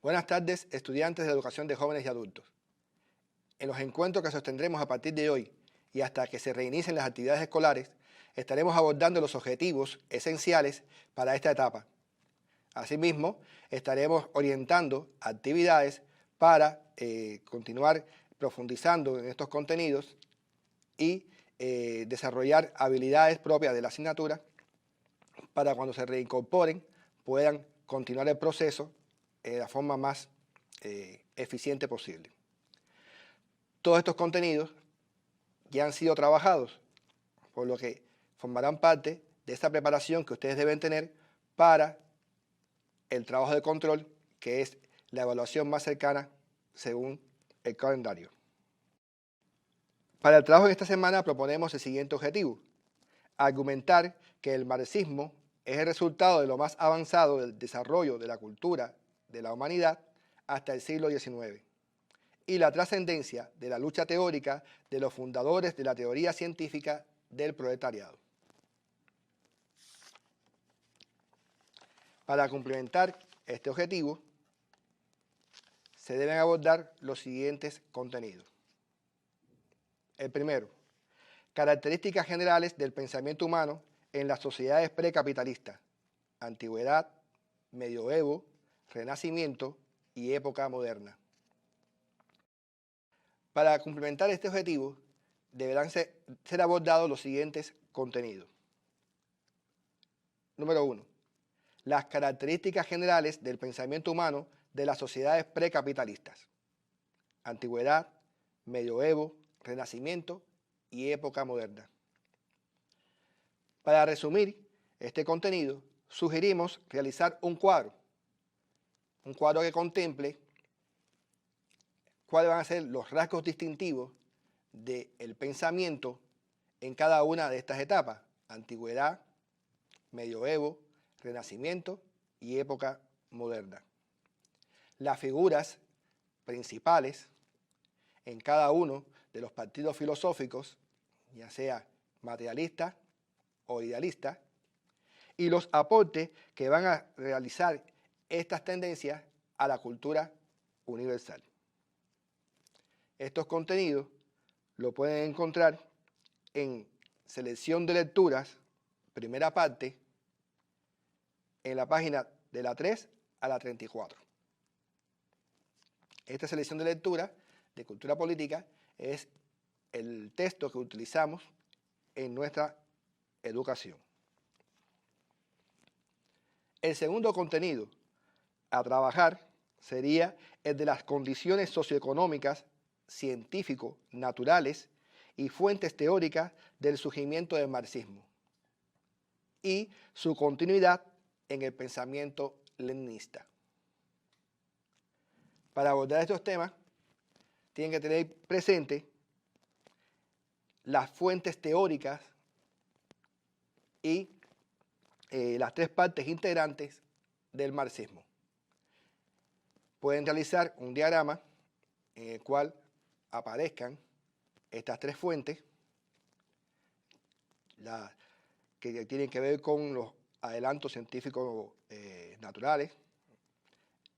Buenas tardes, estudiantes de educación de jóvenes y adultos. En los encuentros que sostendremos a partir de hoy y hasta que se reinicien las actividades escolares, estaremos abordando los objetivos esenciales para esta etapa. Asimismo, estaremos orientando actividades para continuar profundizando en estos contenidos y desarrollar habilidades propias de la asignatura para cuando se reincorporen puedan continuar el proceso de la forma más eficiente posible. Todos estos contenidos ya han sido trabajados, por lo que formarán parte de esta preparación que ustedes deben tener para el trabajo de control, que es la evaluación más cercana según el calendario. Para el trabajo de esta semana proponemos el siguiente objetivo: argumentar que el marxismo es el resultado de lo más avanzado del desarrollo de la cultura de la humanidad hasta el siglo XIX y la trascendencia de la lucha teórica de los fundadores de la teoría científica del proletariado. Para complementar este objetivo, se deben abordar los siguientes contenidos. El primero, características generales del pensamiento humano en las sociedades precapitalistas, antigüedad, medioevo, renacimiento y época moderna. Para complementar este objetivo, deberán ser abordados los siguientes contenidos. Número 1. Las características generales del pensamiento humano de las sociedades precapitalistas, antigüedad, medioevo, renacimiento y época moderna. Para resumir este contenido, sugerimos realizar un cuadro que contemple cuáles van a ser los rasgos distintivos del pensamiento en cada una de estas etapas: antigüedad, medioevo, renacimiento y época moderna. Las figuras principales en cada uno de los partidos filosóficos, ya sea materialista o idealista, y los aportes que van a realizar estas tendencias a la cultura universal. Estos contenidos lo pueden encontrar en selección de lecturas, primera parte, en la página de la 3 a la 34. Esta selección de lectura de cultura política es el texto que utilizamos en nuestra educación. El segundo contenido a trabajar sería el de las condiciones socioeconómicas, científico, naturales y fuentes teóricas del surgimiento del marxismo y su continuidad en el pensamiento leninista. Para abordar estos temas, tienen que tener presente las fuentes teóricas y las tres partes integrantes del marxismo. Pueden realizar un diagrama en el cual aparezcan estas tres fuentes, que tienen que ver con los adelantos científicos naturales,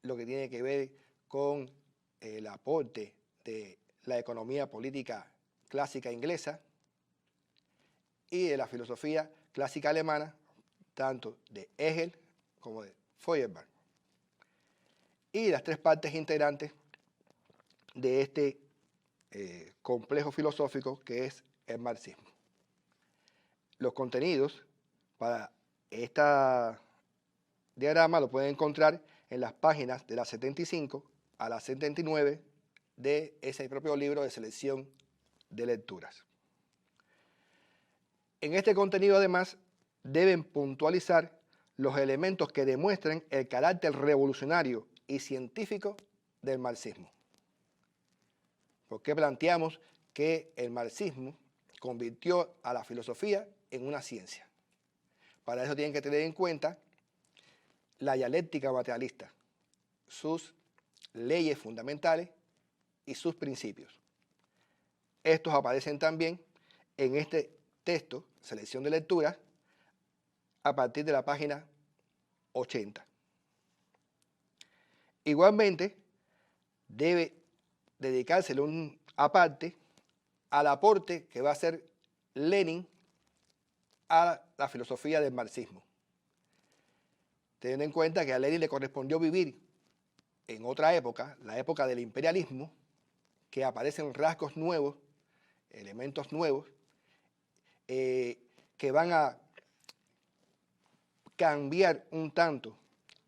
lo que tiene que ver con el aporte de la economía política clásica inglesa y de la filosofía clásica alemana, tanto de Hegel como de Feuerbach, y las tres partes integrantes de este complejo filosófico que es el marxismo. Los contenidos para este diagrama lo pueden encontrar en las páginas de la 75 a la 79 de ese propio libro de selección de lecturas. En este contenido, además, deben puntualizar los elementos que demuestren el carácter revolucionario y científico del marxismo. ¿Por qué planteamos que el marxismo convirtió a la filosofía en una ciencia? Para eso tienen que tener en cuenta la dialéctica materialista, sus leyes fundamentales y sus principios. Estos aparecen también en este texto, selección de lecturas, a partir de la página 80. Igualmente, debe dedicárselo aparte al aporte que va a hacer Lenin a la filosofía del marxismo. Teniendo en cuenta que a Lenin le correspondió vivir en otra época, la época del imperialismo, que aparecen rasgos nuevos, elementos nuevos, que van a cambiar un tanto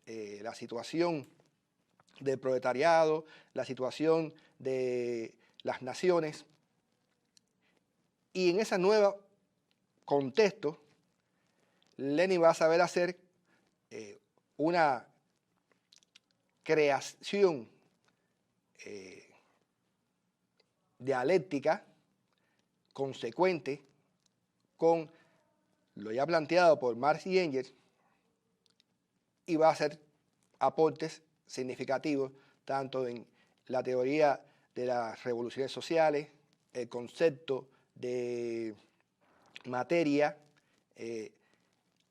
la situación del proletariado, la situación de las naciones. Y en ese nuevo contexto, Lenin va a saber hacer una creación dialéctica consecuente con lo ya planteado por Marx y Engels, y va a hacer aportes significativos tanto en la teoría de las revoluciones sociales, el concepto de materia,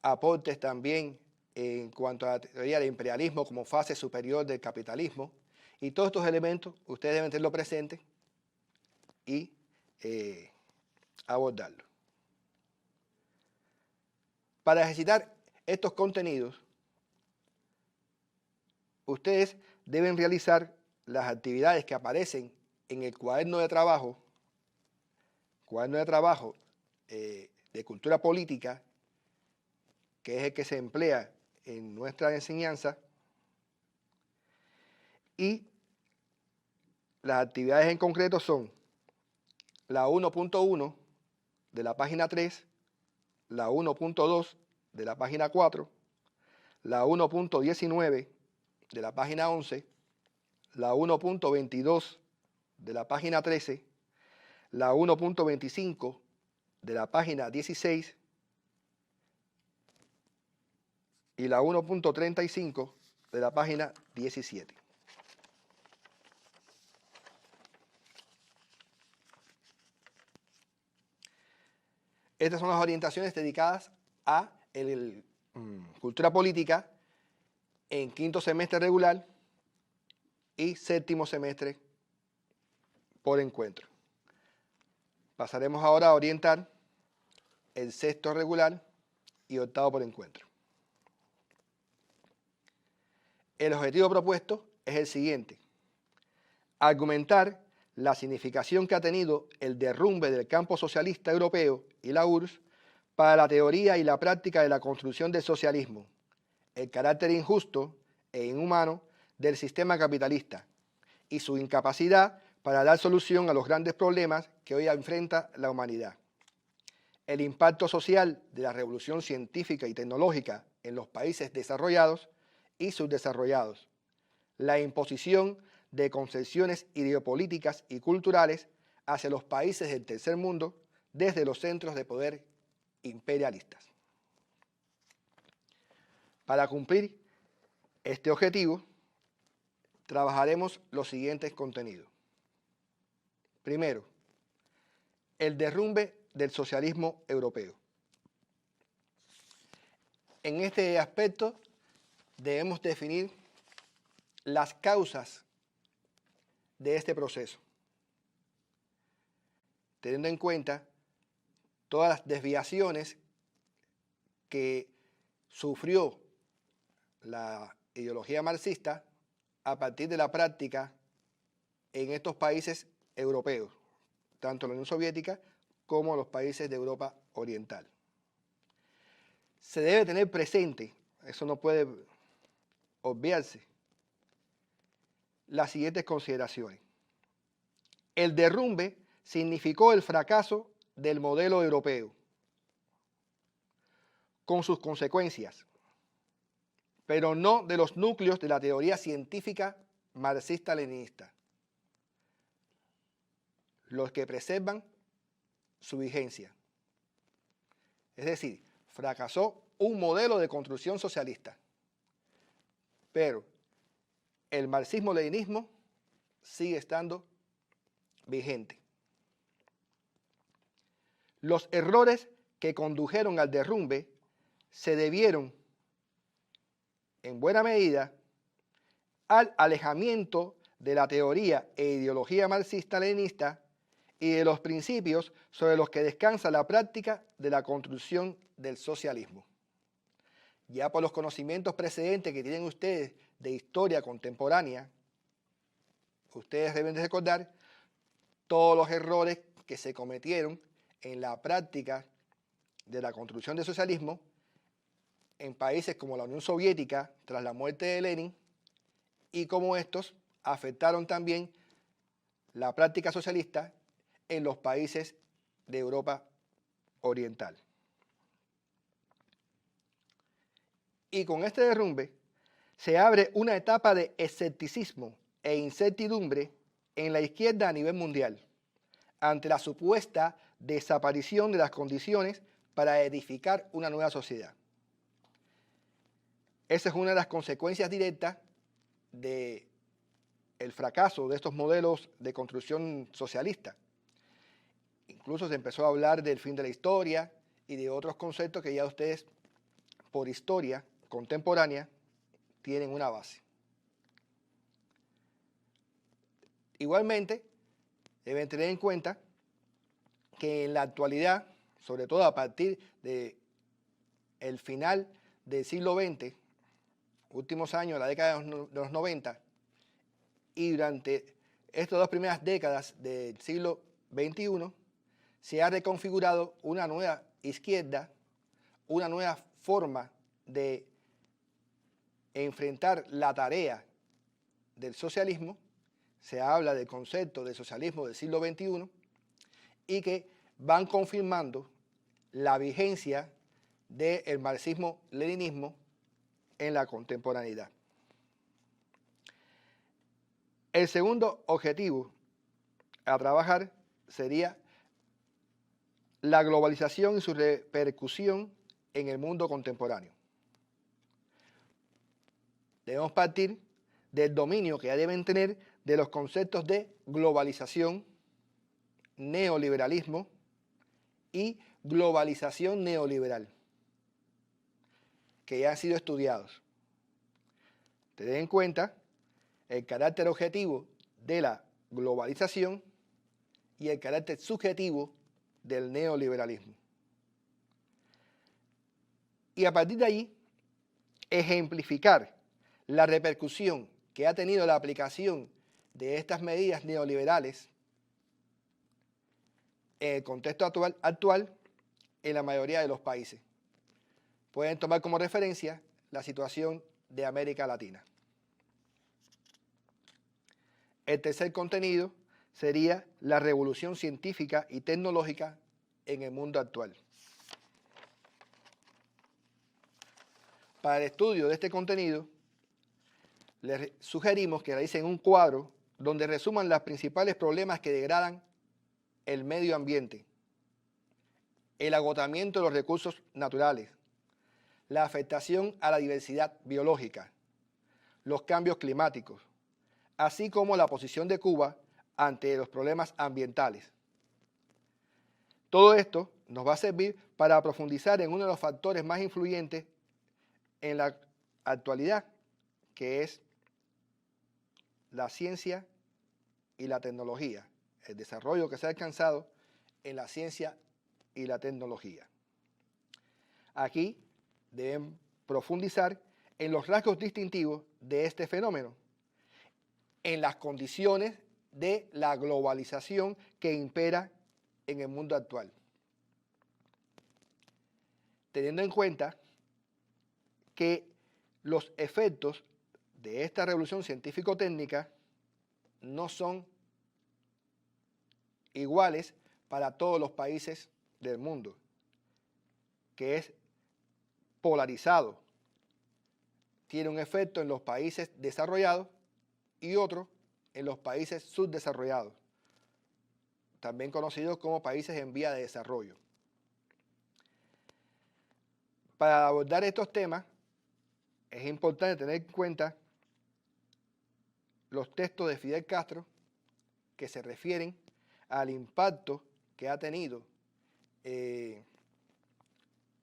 aportes también en cuanto a la teoría del imperialismo como fase superior del capitalismo, y todos estos elementos ustedes deben tenerlo presente y abordarlo. Para ejercitar estos contenidos, ustedes deben realizar las actividades que aparecen en el cuaderno de trabajo de cultura política, que es el que se emplea en nuestra enseñanza, y las actividades en concreto son la 1.1 de la página 3, la 1.2 de la página 4, la 1.19 de la página 11, la 1.22 de la página 13, la 1.25 de la página 16 y la 1.35 de la página 17. Estas son las orientaciones dedicadas a cultura política en quinto semestre regular y séptimo semestre por encuentro. Pasaremos ahora a orientar el sexto regular y octavo por encuentro. El objetivo propuesto es el siguiente: argumentar la significación que ha tenido el derrumbe del campo socialista europeo y la URSS para la teoría y la práctica de la construcción del socialismo, el carácter injusto e inhumano del sistema capitalista y su incapacidad para dar solución a los grandes problemas que hoy enfrenta la humanidad, el impacto social de la revolución científica y tecnológica en los países desarrollados y subdesarrollados, la imposición de concesiones ideopolíticas y culturales hacia los países del tercer mundo desde los centros de poder imperialistas. Para cumplir este objetivo, trabajaremos los siguientes contenidos. Primero, el derrumbe del socialismo europeo. En este aspecto debemos definir las causas de este proceso, teniendo en cuenta todas las desviaciones que sufrió la ideología marxista a partir de la práctica en estos países europeos, tanto la Unión Soviética como los países de Europa Oriental. Se debe tener presente, eso no puede obviarse, las siguientes consideraciones. El derrumbe significó el fracaso del modelo europeo, con sus consecuencias, pero no de los núcleos de la teoría científica marxista-leninista, los que preservan su vigencia. Es decir, fracasó un modelo de construcción socialista, pero el marxismo-leninismo sigue estando vigente. Los errores que condujeron al derrumbe se debieron, en buena medida, al alejamiento de la teoría e ideología marxista-leninista y de los principios sobre los que descansa la práctica de la construcción del socialismo. Ya por los conocimientos precedentes que tienen ustedes de historia contemporánea, ustedes deben de recordar todos los errores que se cometieron en la práctica de la construcción del socialismo en países como la Unión Soviética tras la muerte de Lenin y cómo estos afectaron también la práctica socialista en los países de Europa Oriental. Y con este derrumbe se abre una etapa de escepticismo e incertidumbre en la izquierda a nivel mundial, ante la supuesta desaparición de las condiciones para edificar una nueva sociedad. Esa es una de las consecuencias directas del fracaso de estos modelos de construcción socialista. Incluso se empezó a hablar del fin de la historia y de otros conceptos que ya ustedes, por historia contemporánea, tienen una base. Igualmente, deben tener en cuenta que en la actualidad, sobre todo a partir del final del siglo XX, últimos años, la década de los 90, y durante estas dos primeras décadas del siglo XXI, se ha reconfigurado una nueva izquierda, una nueva forma de enfrentar la tarea del socialismo. Se habla del concepto de socialismo del siglo XXI y que van confirmando la vigencia del marxismo-leninismo en la contemporaneidad. El segundo objetivo a trabajar sería la globalización y su repercusión en el mundo contemporáneo. Debemos partir del dominio que ya deben tener de los conceptos de globalización, neoliberalismo y globalización neoliberal, que ya han sido estudiados. Tened en cuenta el carácter objetivo de la globalización y el carácter subjetivo del neoliberalismo. Y a partir de allí, ejemplificar la repercusión que ha tenido la aplicación de estas medidas neoliberales en el contexto actual en la mayoría de los países. Pueden tomar como referencia la situación de América Latina. El tercer contenido sería la revolución científica y tecnológica en el mundo actual. Para el estudio de este contenido, les sugerimos que realicen un cuadro donde resuman los principales problemas que degradan el medio ambiente, el agotamiento de los recursos naturales, la afectación a la diversidad biológica, los cambios climáticos, así como la posición de Cuba ante los problemas ambientales. Todo esto nos va a servir para profundizar en uno de los factores más influyentes en la actualidad, que es la ciencia y la tecnología, el desarrollo que se ha alcanzado en la ciencia y la tecnología. Aquí deben profundizar en los rasgos distintivos de este fenómeno, en las condiciones de la globalización que impera en el mundo actual. Teniendo en cuenta que los efectos de esta revolución científico-técnica no son iguales para todos los países del mundo, que es polarizado. Tiene un efecto en los países desarrollados y otro en los países subdesarrollados, también conocidos como países en vía de desarrollo. Para abordar estos temas, es importante tener en cuenta los textos de Fidel Castro que se refieren al impacto que ha tenido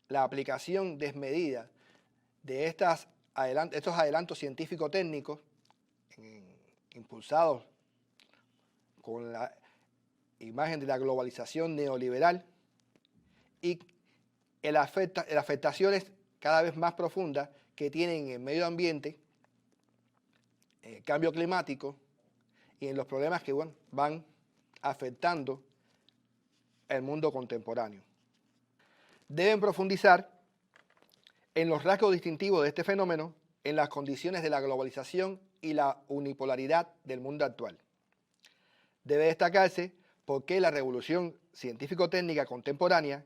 la aplicación desmedida de estos adelantos científico-técnicos impulsados con la imagen de la globalización neoliberal y las afectaciones cada vez más profundas que tienen en el medio ambiente, en el cambio climático y en los problemas que van afectando el mundo contemporáneo. Deben profundizar en los rasgos distintivos de este fenómeno, en las condiciones de la globalización y la unipolaridad del mundo actual. Debe destacarse por qué la revolución científico-técnica contemporánea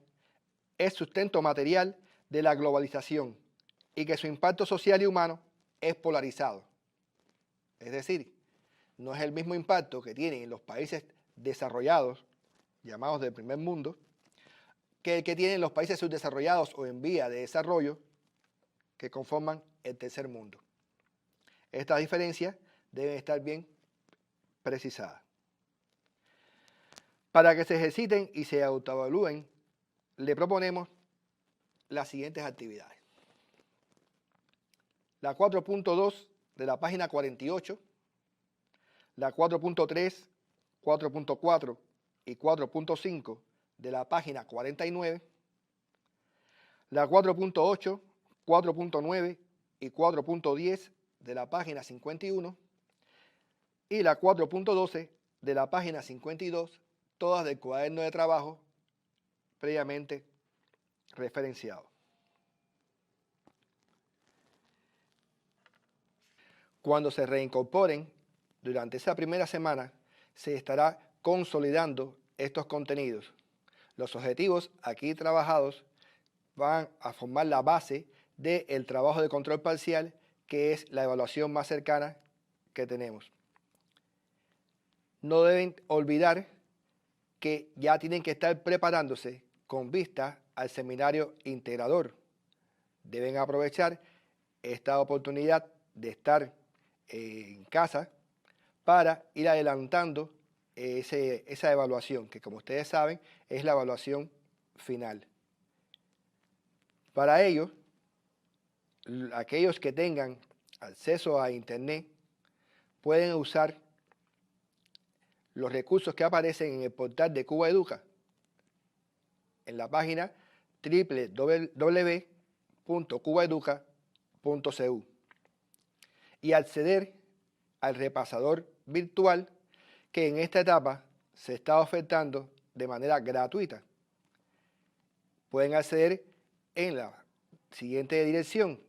es sustento material de la globalización y que su impacto social y humano es polarizado. Es decir, no es el mismo impacto que tienen en los países desarrollados, llamados del primer mundo, que el que tienen los países subdesarrollados o en vía de desarrollo, que conforman el tercer mundo. Estas diferencias deben estar bien precisadas. Para que se ejerciten y se autoevalúen, le proponemos las siguientes actividades. La 4.2 de la página 48, la 4.3, 4.4 y 4.5 de la página 49, la 4.8, 4.9 y 4.10 de la página 51 y la 4.12 de la página 52, todas del cuaderno de trabajo previamente referenciado. Cuando se reincorporen, durante esa primera semana, se estará consolidando estos contenidos. Los objetivos aquí trabajados van a formar la base del trabajo de control parcial, que es la evaluación más cercana que tenemos. No deben olvidar que ya tienen que estar preparándose con vista al seminario integrador. Deben aprovechar esta oportunidad de estar en casa para ir adelantando esa evaluación, que como ustedes saben es la evaluación final. Para ello, aquellos que tengan acceso a Internet pueden usar los recursos que aparecen en el portal de Cuba Educa, en la página www.cubaeduca.cu y acceder al repasador virtual que en esta etapa se está ofertando de manera gratuita. Pueden acceder en la siguiente dirección: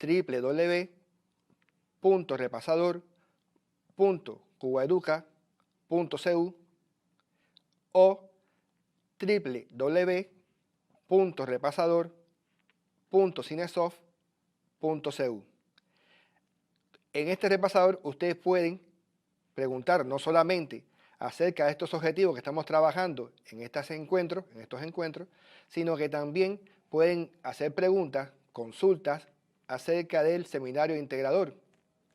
www.repasador.cubaeduca.cu o www.repasador.cinesoft.cu. En este repasador ustedes pueden preguntar no solamente acerca de estos objetivos que estamos trabajando en estos encuentros, sino que también pueden hacer preguntas, consultas acerca del seminario integrador,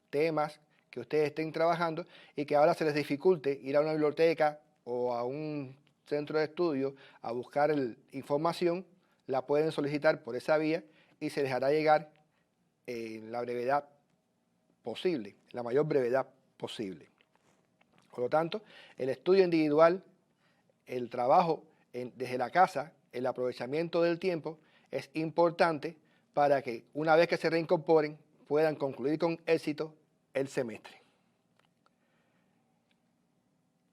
temas que ustedes estén trabajando y que ahora se les dificulte ir a una biblioteca o a un centro de estudio a buscar información, la pueden solicitar por esa vía y se les hará llegar en la brevedad posible, la mayor brevedad posible. Por lo tanto, el estudio individual, el trabajo desde la casa, el aprovechamiento del tiempo es importante para que una vez que se reincorporen puedan concluir con éxito el semestre.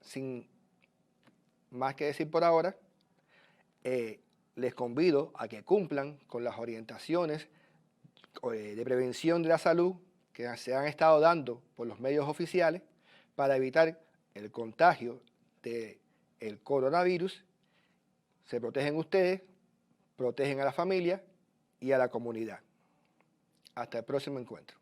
Sin más que decir por ahora, les convido a que cumplan con las orientaciones de prevención de la salud que se han estado dando por los medios oficiales para evitar el contagio del coronavirus. Se protegen ustedes, protegen a la familia y a la comunidad. Hasta el próximo encuentro.